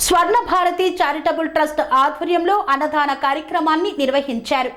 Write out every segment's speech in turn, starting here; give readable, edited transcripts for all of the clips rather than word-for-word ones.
Swarna Bharati charitable trust ఆధ్వర్యంలో అన్నదాన కార్యక్రమాన్ని నిర్వహించారు.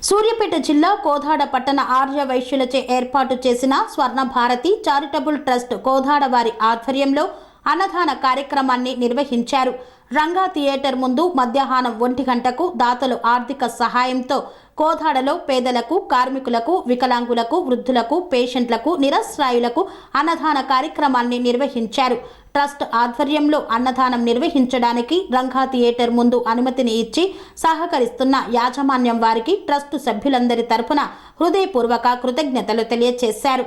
సూర్యాపేట జిల్లా కోదాడ పట్టణ ఆర్య వైశ్యులచే ఏర్పాటు చేసిన స్వర్ణ భారతి చారిటబుల్ ట్రస్ట్ కోదాడ వారి ఆధ్వర్యంలో అన్నదాన కార్యక్రమాన్ని నిర్వహించారు. రంగా థియేటర్ ముందు మధ్యాహ్నం 1 గంటకు దాతలు ఆర్థిక సహాయంతో కోదాడలో పేదలకు, కార్మికులకు, వికలాంగులకు, వృద్ధులకు, పేషెంట్లకు, నిరస్రాయులకు అన్నదాన కార్యక్రమాన్ని నిర్వహించారు. ట్రస్ట్ ఆధ్వర్యంలో అన్నదానం నిర్వహించడానికి రంగా థియేటర్ ముందు అనుమతిని ఇచ్చి సహకరిస్తున్న యాజమాన్యం వారికి ట్రస్ట్ సభ్యులందరి తరపున హృదయపూర్వక కృతజ్ఞతలు తెలియజేశారు.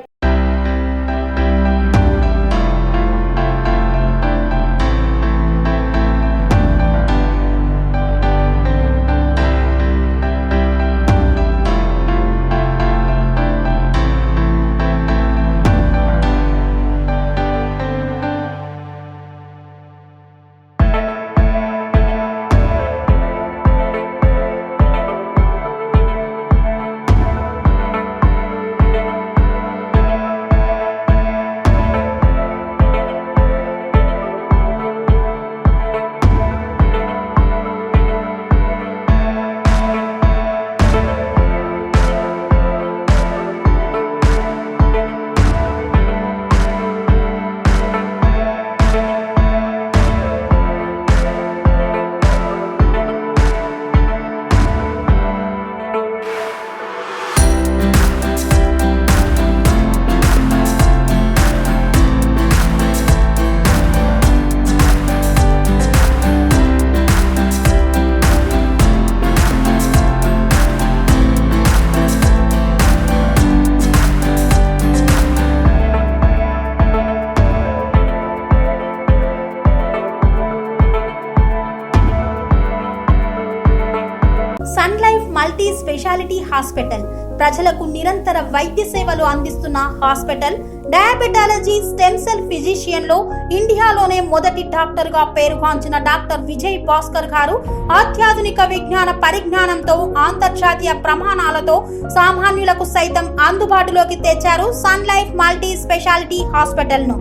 Sun Life multi speciality hospital ప్రజలకు నిరంతర వైద్య సేవలు అందిస్తున్న hospital. Diabetology, stem cell physician లో ఇండియాలోనే మొదటి డాక్టర్ గా పేరుగాంచిన డాక్టర్ విజయ్ భాస్కర్ గారు అత్యాధునిక విజ్ఞాన పరిజ్ఞానంతో అంతర్జాతీయ ప్రమాణాలతో సామాన్యులకు సైతం అందుబాటులోకి తెచ్చారు Sun Life multi speciality hospital ను.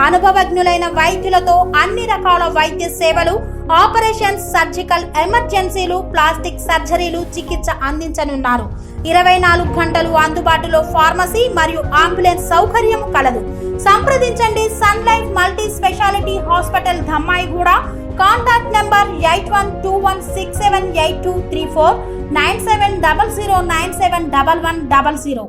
అనుభవజ్ఞులైన వైద్యులతో అన్ని రకాల వైద్య సేవలు, ఆపరేషన్స్, సర్జికల్ ఎమర్జెన్సీలు, ప్లాస్టిక్ సర్జరీలు, చికిత్స అందించనున్నారు. 24 గంటలు అందుబాటులో ఫార్మసీ మరియు అంబులెన్స్ సౌకర్యం కలదు. సంప్రదించండి Sun Life multi speciality hospital, Dhammaiguda. Contact number 8121678234 9700971100.